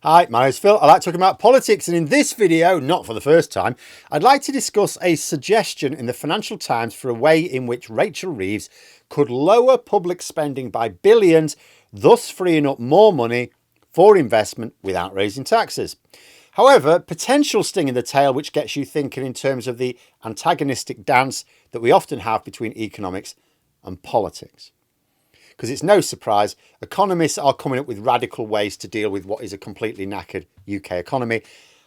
Hi, my name's Phil. I like talking about politics, and in this video, not for the first time, I'd like to discuss a suggestion in the Financial Times for a way in which Rachel Reeves could lower public spending by billions, thus freeing up more money for investment without raising taxes. However, potential sting in the tail which gets you thinking in terms of the antagonistic dance that we often have between economics and politics. Because it's no surprise, economists are coming up with radical ways to deal with what is a completely knackered UK economy.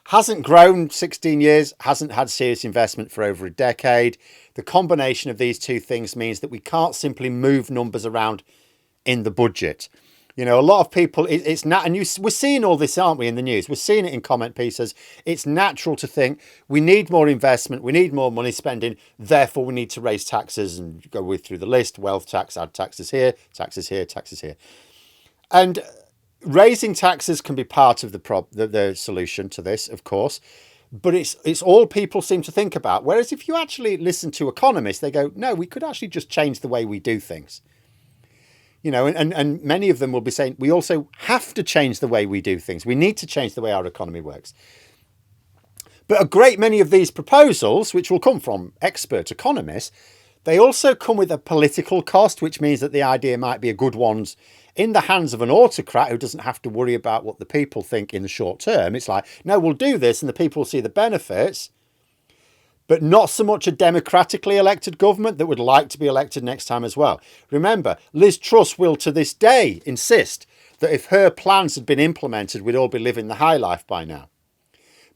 Hasn't grown 16 years, hasn't had serious investment for over a decade. The combination of these two things means that we can't simply move numbers around in the budget. You know, a lot of people, it's not, and we're seeing all this, aren't we, in the news? We're seeing it in comment pieces. It's natural to think we need more investment, we need more money spending, therefore we need to raise taxes and go through the list, wealth tax, add taxes here, taxes here, taxes here. And raising taxes can be part of the solution to this, of course, but it's all people seem to think about. Whereas if you actually listen to economists, they go, no, we could actually just change the way we do things. You know, and many of them will be saying we also have to change the way we do things. We need to change the way our economy works. But a great many of these proposals, which will come from expert economists, they also come with a political cost, which means that the idea might be a good one in the hands of an autocrat who doesn't have to worry about what the people think in the short term. It's like, no, we'll do this and the people will see the benefits, but not so much a democratically elected government that would like to be elected next time as well. Remember, Liz Truss will to this day insist that if her plans had been implemented, we'd all be living the high life by now.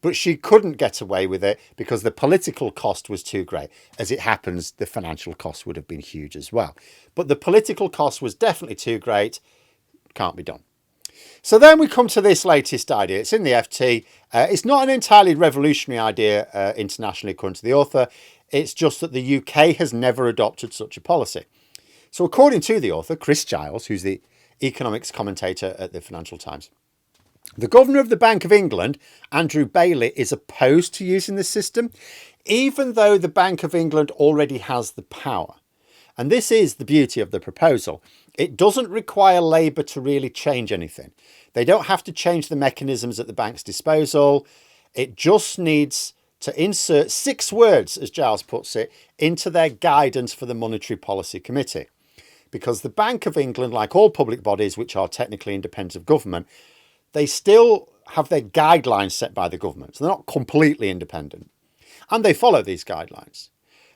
But she couldn't get away with it because the political cost was too great. As it happens, the financial cost would have been huge as well. But the political cost was definitely too great. Can't be done. So then we come to this latest idea. It's in the FT. It's not an entirely revolutionary idea internationally, according to the author. It's just that the UK has never adopted such a policy. So according to the author, Chris Giles, who's the economics commentator at the Financial Times, the governor of the Bank of England, Andrew Bailey, is opposed to using this system, even though the Bank of England already has the power. And this is the beauty of the proposal. It doesn't require Labour to really change anything. They don't have to change the mechanisms at the bank's disposal. It just needs to insert 6 words, as Giles puts it, into their guidance for the Monetary Policy Committee. Because the Bank of England, like all public bodies which are technically independent of government, they still have their guidelines set by the government. So they're not completely independent. And they follow these guidelines.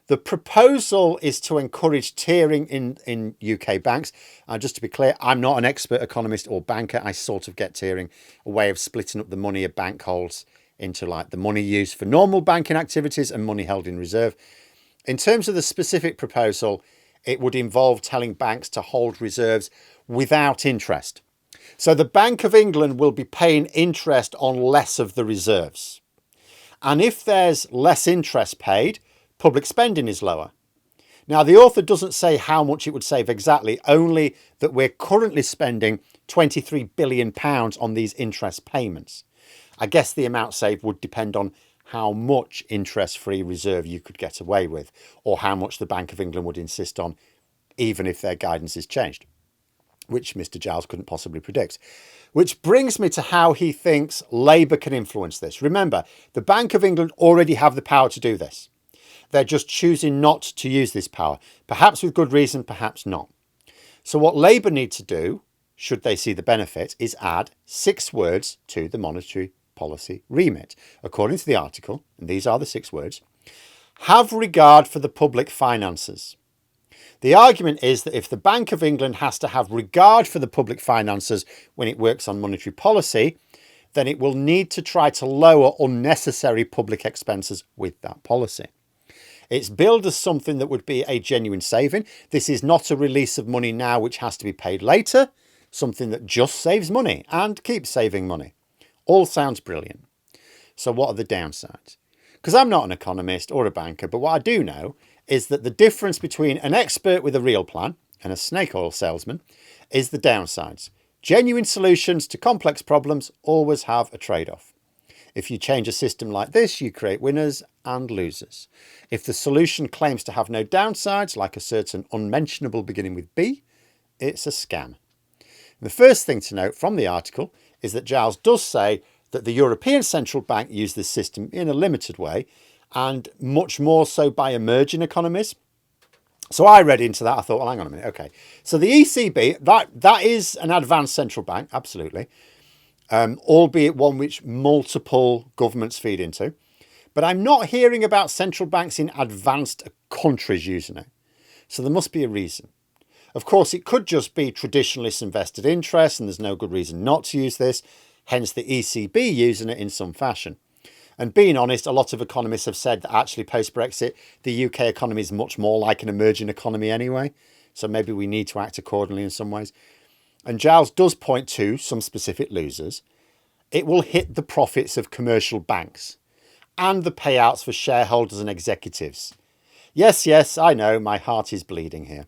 The proposal is to encourage tiering in UK banks. Just to be clear, I'm not an expert economist or banker. I sort of get tiering, a way of splitting up the money a bank holds into like the money used for normal banking activities and money held in reserve. In terms of the specific proposal, it would involve telling banks to hold reserves without interest. So the Bank of England will be paying interest on less of the reserves. And if there's less interest paid, public spending is lower. Now, the author doesn't say how much it would save exactly, only that we're currently spending £23 billion on these interest payments. I guess the amount saved would depend on how much interest-free reserve you could get away with, or how much the Bank of England would insist on, even if their guidance is changed, which Mr. Giles couldn't possibly predict. Which brings me to how he thinks Labour can influence this. Remember, the Bank of England already have the power to do this. They're just choosing not to use this power, perhaps with good reason, perhaps not. So what Labour need to do, should they see the benefit, is add 6 words to the monetary policy remit. According to the article, and these are the 6 words, have regard for the public finances. The argument is that if the Bank of England has to have regard for the public finances when it works on monetary policy, then it will need to try to lower unnecessary public expenses with that policy. It's billed as something that would be a genuine saving. This is not a release of money now which has to be paid later, something that just saves money and keeps saving money. All sounds brilliant. So what are the downsides? Because I'm not an economist or a banker, but what I do know is that the difference between an expert with a real plan and a snake oil salesman is the downsides. Genuine solutions to complex problems always have a trade-off. If you change a system like this, you create winners and losers. If the solution claims to have no downsides, like a certain unmentionable beginning with B, it's a scam. The first thing to note from the article is that Giles does say that the European Central Bank used this system in a limited way, and much more so by emerging economies. So I read into that. I thought, well, hang on a minute. Okay. So the ECB, that is an advanced central bank, absolutely. Albeit one which multiple governments feed into. But I'm not hearing about central banks in advanced countries using it. So there must be a reason. Of course, it could just be traditionalists' invested interests, and there's no good reason not to use this. Hence the ECB using it in some fashion. And being honest, a lot of economists have said that actually post-Brexit, the UK economy is much more like an emerging economy anyway. So maybe we need to act accordingly in some ways. And Giles does point to some specific losers. It will hit the profits of commercial banks and the payouts for shareholders and executives. Yes, I know, my heart is bleeding here.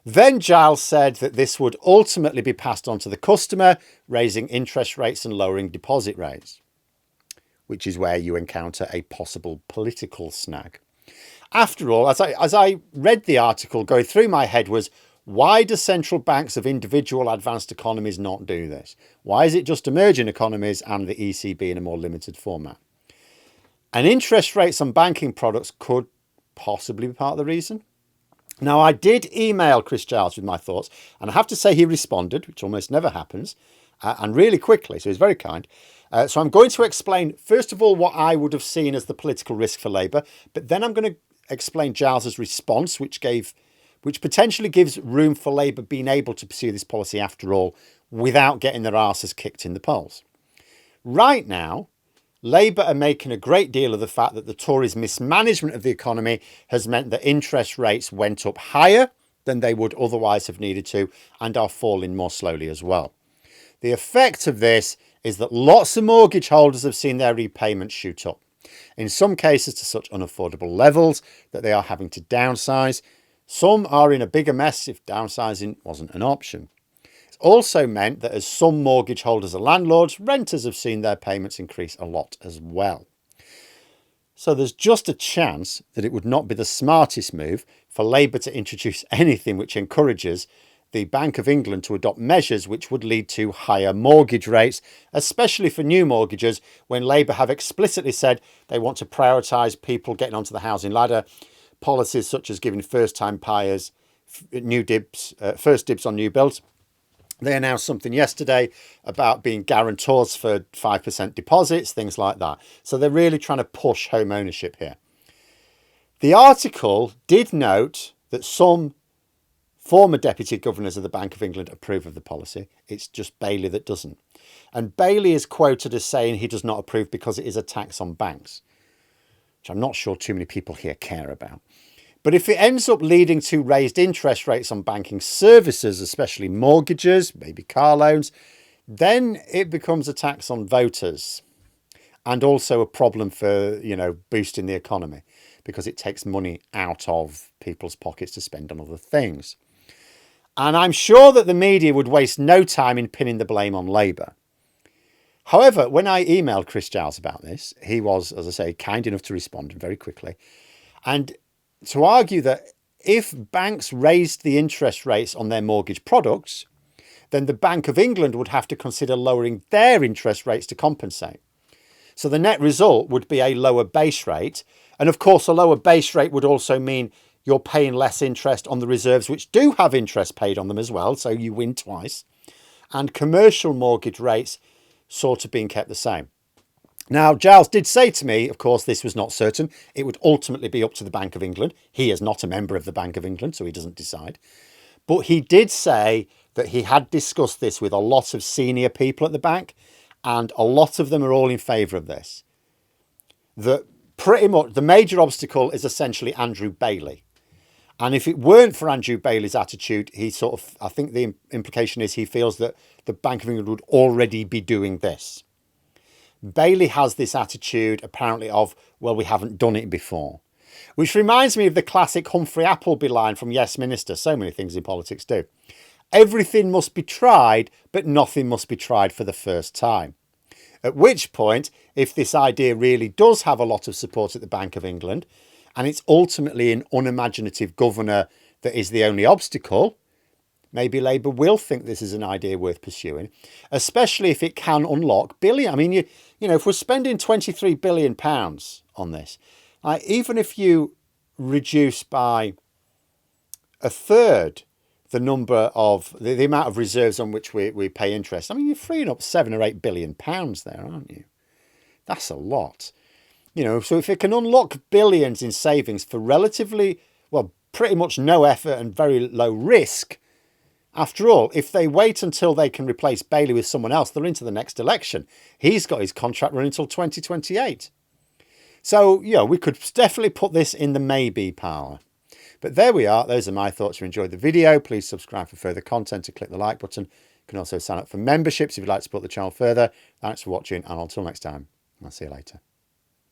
Then Giles said that this would ultimately be passed on to the customer, raising interest rates and lowering deposit rates, which is where you encounter a possible political snag. After all, as I read the article, going through my head was, why do central banks of individual advanced economies not do this? Why is it just emerging economies and the ECB in a more limited format? And interest rates on banking products could possibly be part of the reason. Now, I did email Chris Giles with my thoughts, and I have to say he responded, which almost never happens, and really quickly, so he's very kind. So I'm going to explain, first of all, what I would have seen as the political risk for Labour, but then I'm going to explain Giles's response, which potentially gives room for Labour being able to pursue this policy after all, without getting their arses kicked in the polls. Right now, Labour are making a great deal of the fact that the Tories' mismanagement of the economy has meant that interest rates went up higher than they would otherwise have needed to, and are falling more slowly as well. The effect of this is that lots of mortgage holders have seen their repayments shoot up, in some cases to such unaffordable levels that they are having to downsize. Some are in a bigger mess if downsizing wasn't an option. It's also meant that as some mortgage holders are landlords, renters have seen their payments increase a lot as well. So there's just a chance that it would not be the smartest move for Labour to introduce anything which encourages the Bank of England to adopt measures which would lead to higher mortgage rates, especially for new mortgages, when Labour have explicitly said they want to prioritise people getting onto the housing ladder. Policies such as giving first-time buyers first dibs on new builds. They announced something yesterday about being guarantors for 5% deposits, things like that. So they're really trying to push home ownership here. The article did note that some former deputy governors of the Bank of England approve of the policy. It's just Bailey that doesn't. And Bailey is quoted as saying he does not approve because it is a tax on banks, which I'm not sure too many people here care about. But if it ends up leading to raised interest rates on banking services, especially mortgages, maybe car loans, then it becomes a tax on voters and also a problem for, boosting the economy because it takes money out of people's pockets to spend on other things. And I'm sure that the media would waste no time in pinning the blame on Labour. However, when I emailed Chris Giles about this, he was, as I say, kind enough to respond very quickly. And to argue that if banks raised the interest rates on their mortgage products, then the Bank of England would have to consider lowering their interest rates to compensate. So the net result would be a lower base rate. And of course, a lower base rate would also mean you're paying less interest on the reserves, which do have interest paid on them as well. So you win twice. And commercial mortgage rates sort of being kept the same. Now, Giles did say to me, of course, this was not certain. It would ultimately be up to the Bank of England. He is not a member of the Bank of England, so he doesn't decide. But he did say that he had discussed this with a lot of senior people at the bank, and a lot of them are all in favour of this. That pretty much the major obstacle is essentially Andrew Bailey. And if it weren't for Andrew Bailey's attitude, I think the implication is he feels that the Bank of England would already be doing this. Bailey has this attitude apparently of, well, we haven't done it before. Which reminds me of the classic Humphrey Appleby line from Yes Minister. So many things in politics do. Everything must be tried, but nothing must be tried for the first time. At which point, if this idea really does have a lot of support at the Bank of England, and it's ultimately an unimaginative governor that is the only obstacle, maybe Labour will think this is an idea worth pursuing, especially if it can unlock billion. I mean, you know, if we're spending £23 billion on this, even if you reduce by a third the number of the amount of reserves on which we pay interest, I mean, you're freeing up £7 or £8 billion there, aren't you? That's a lot. You know, so if it can unlock billions in savings for relatively, well, pretty much no effort and very low risk, after all, if they wait until they can replace Bailey with someone else, they're into the next election. He's got his contract running until 2028. So, you know, we could definitely put this in the maybe pile. But there we are. Those are my thoughts. If you enjoyed the video, please subscribe for further content and click the like button. You can also sign up for memberships if you'd like to support the channel further. Thanks for watching, and until next time, I'll see you later.